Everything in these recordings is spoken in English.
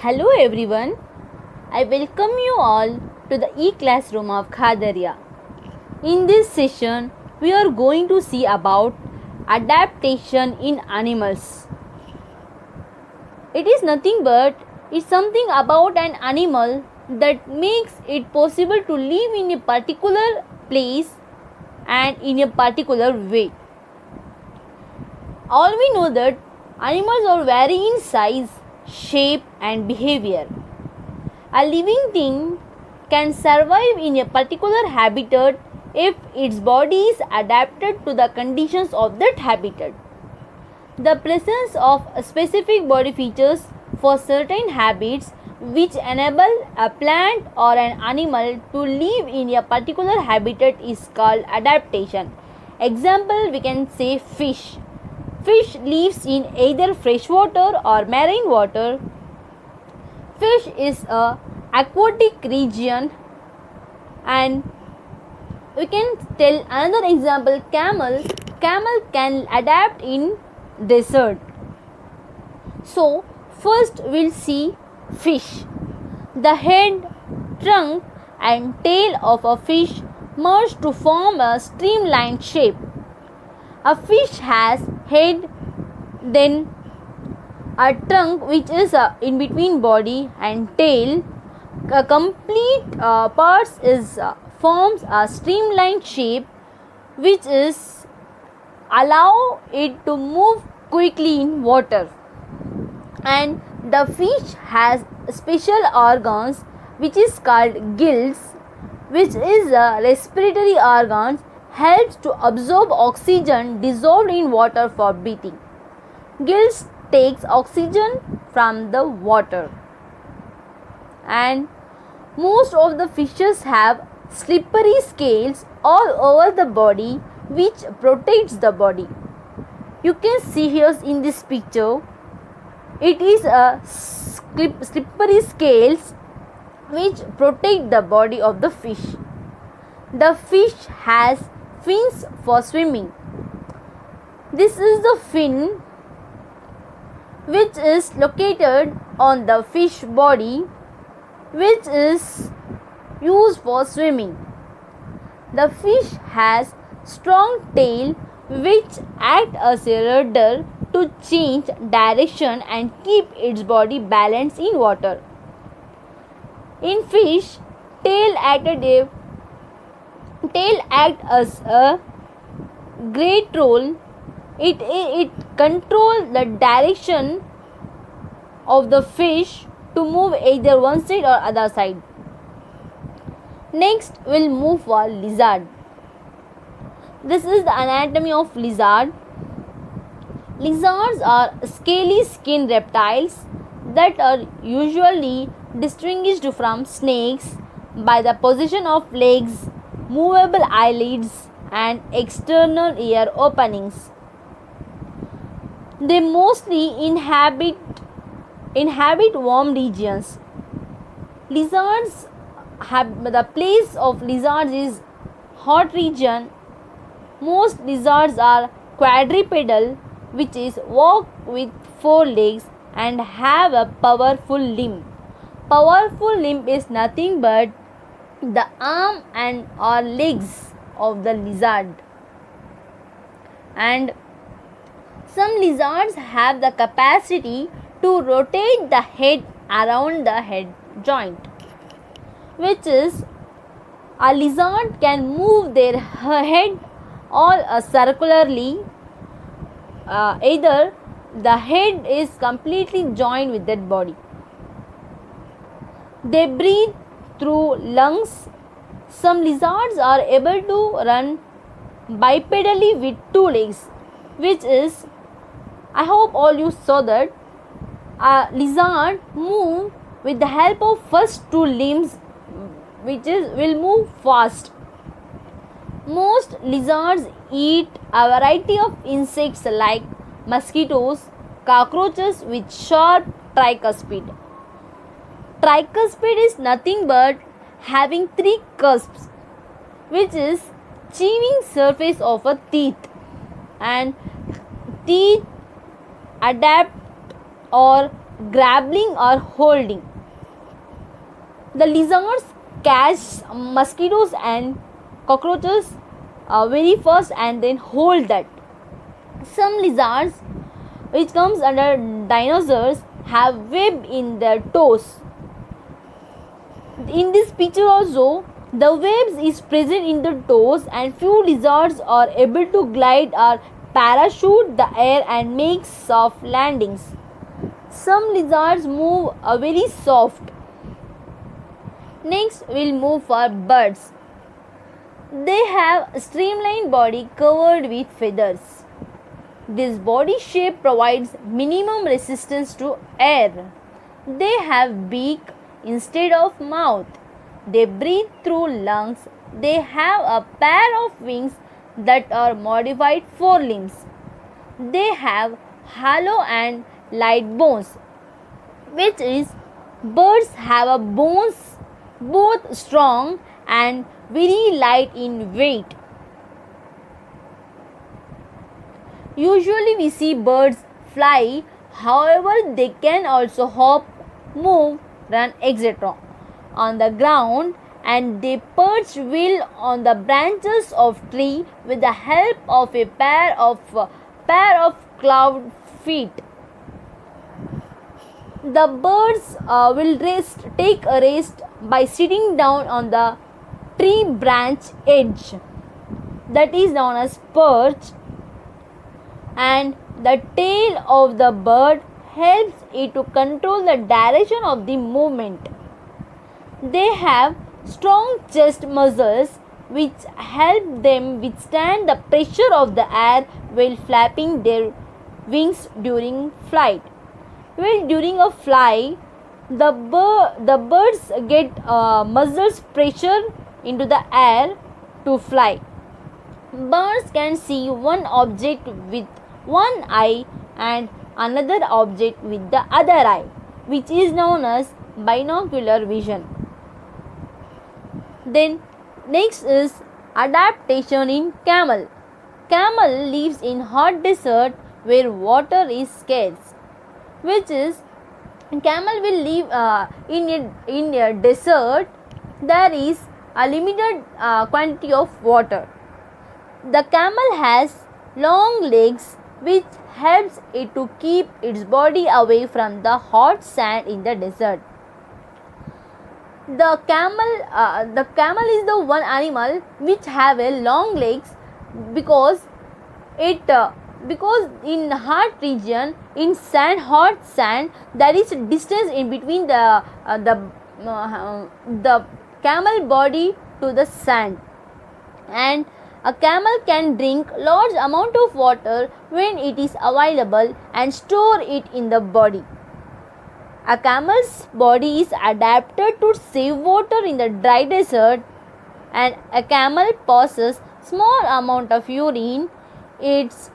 Hello everyone, I welcome you all to the e-classroom of Khadaria. In this session, we are going to see about adaptation in animals. It is nothing but it's something about an animal that makes it possible to live in a particular place and in a particular way. All we know that animals are vary in size, shape and behavior. A living thing can survive in a particular habitat if its body is adapted to the conditions of that habitat. The presence of specific body features for certain habits which enable a plant or an animal to live in a particular habitat is called adaptation. Example, we can say fish. Fish lives in either freshwater or marine water. Fish is a aquatic region, and we can tell another example, camel. Camel can adapt in desert. So first we'll see fish. The head, trunk and tail of a fish merge to form a streamlined shape. A fish has head, then a trunk which is in between body and tail. A complete parts is forms a streamlined shape which is allow it to move quickly in water. And the fish has special organs which is called gills, which is a respiratory organs, helps to absorb oxygen dissolved in water for breathing. Gills takes oxygen from the water. And most of the fishes have slippery scales all over the body which protects the body. You can see here in this picture, it is a slippery scales which protect the body of the fish. The fish has fins for swimming. This is the fin which is located on the fish body, which is used for swimming. The fish has strong tail which act as a rudder to change direction and keep its body balanced in water. In fish, tail act as a great role. It controls the direction of the fish to move either one side or other side. Next, we'll move for lizard. This is the anatomy of lizard. Lizards are scaly skinned reptiles that are usually distinguished from snakes by the position of legs, movable eyelids and external ear openings. They mostly inhabit warm regions. Lizards the place of lizards is hot region. Most lizards are quadrupedal, which is walk with 4 legs and have a powerful limb. Powerful limb is nothing but the arm and or legs of the lizard. And some lizards have the capacity to rotate the head around the head joint, which is a lizard can move their head all circularly. Either the head is completely joined with that body. They breathe through lungs. Some lizards are able to run bipedally with 2 legs, which is, I hope all you saw that a lizard move with the help of first 2 limbs, which is will move fast. Most lizards eat a variety of insects like mosquitoes, cockroaches with sharp tricuspid. Tricuspid is nothing but having 3 cusps, which is chewing surface of a teeth, and teeth adapt or grabbing or holding. The lizards catch mosquitoes and cockroaches very first and then hold that. Some lizards, which comes under dinosaurs, have web in their toes. In this picture also, the webs is present in the toes, and few lizards are able to glide or parachute the air and make soft landings. Some lizards move very soft. Next, we'll move for birds. They have a streamlined body covered with feathers. This body shape provides minimum resistance to air. They have beak instead of mouth. They breathe through lungs. They have a pair of wings that are modified forelimbs. They have hollow and light bones, which is birds have a bones both strong and very light in weight. Usually we see birds fly, however they can also hop, move, run, etc. on the ground, and they perch well on the branches of tree with the help of a pair of clawed feet. The birds will take a rest by sitting down on the tree branch edge, that is known as perch, and the tail of the bird helps it to control the direction of the movement. They have strong chest muscles which help them withstand the pressure of the air while flapping their wings during flight. Well, during a fly, the birds get muscles pressure into the air to fly. Birds can see one object with one eye and another object with the other eye, which is known as binocular vision. Then next is adaptation in camel. Camel lives in hot desert where water is scarce, which is camel will live in a desert. There is a limited quantity of water. The camel has long legs which helps it to keep its body away from the hot sand in the desert. The camel is the one animal which have a long legs because because in hot region, in hot sand, there is a distance in between the camel body to the sand, and a camel can drink large amount of water when it is available and store it in the body. A camel's body is adapted to save water in the dry desert, and a camel passes small amount of urine. Its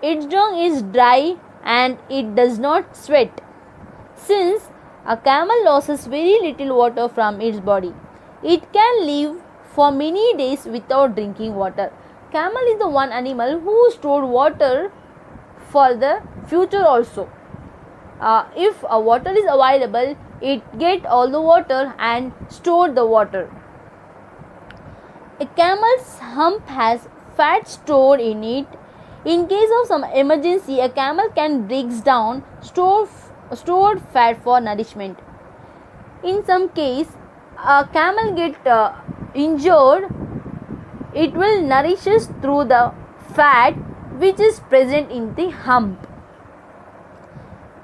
dung is dry and it does not sweat. Since a camel loses very little water from its body, it can live for many days without drinking water. Camel is the one animal who stored water for the future also. If water is available, it get all the water and store the water. A camel's hump has fat stored in it. In case of some emergency, a camel can break down stored fat for nourishment. In some case, a camel get injured, it will nourishes through the fat which is present in the hump.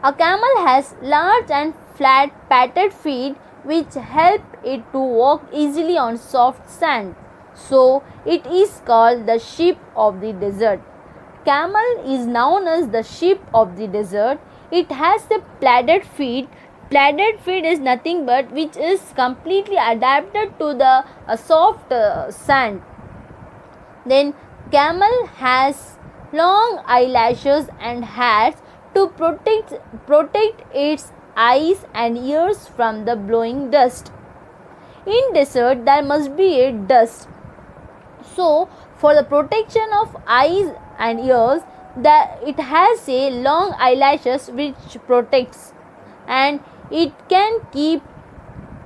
A camel has large and flat padded feet which help it to walk easily on soft sand. So, it is called the sheep of the desert. Camel is known as the sheep of the desert. It has the padded feet. Padded feet is nothing but which is completely adapted to the soft sand. Then camel has long eyelashes and hairs to protect its eyes and ears from the blowing dust. In desert there must be a dust. So for the protection of eyes and ears, That it has a long eyelashes which protects, and it can keep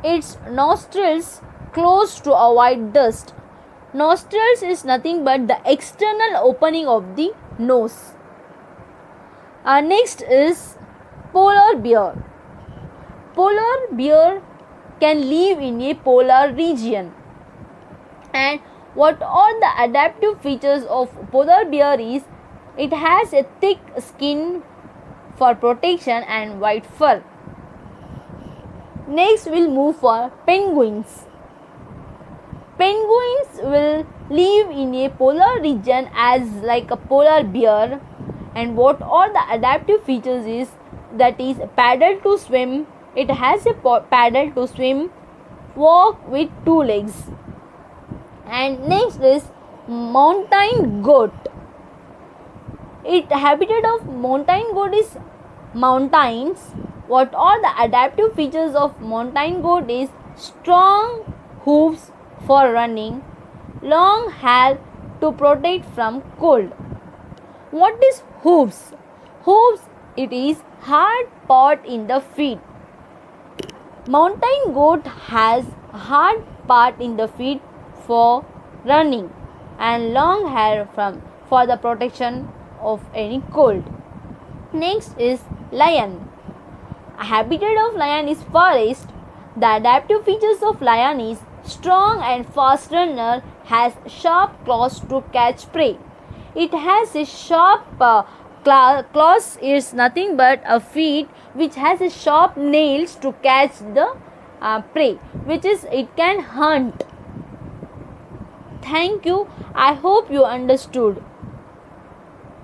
its nostrils closed to avoid dust. Nostrils is nothing but the external opening of the nose. Next is polar bear. Polar bear can live in a polar region. And what are the adaptive features of polar bear is it has a thick skin for protection and white fur. Next we'll move for penguins. Penguins will live in a polar region as like a polar bear. And what are the adaptive features is that is paddle to swim. It has a paddle to swim, walk with two legs. And next is mountain goat. It habitat of mountain goat is mountains. What are the adaptive features of mountain goat is strong hooves for running, long hair to protect from cold. What is hooves? Hooves, it is hard part in the feet. Mountain goat has hard part in the feet for running and long hair for the protection of any cold. Next is lion. A habitat of lion is forest. The adaptive features of lion is strong and fast runner, has sharp claws to catch prey. It has a sharp claws is nothing but a feet which has a sharp nails to catch the prey, which is it can hunt. Thank you. I hope you understood.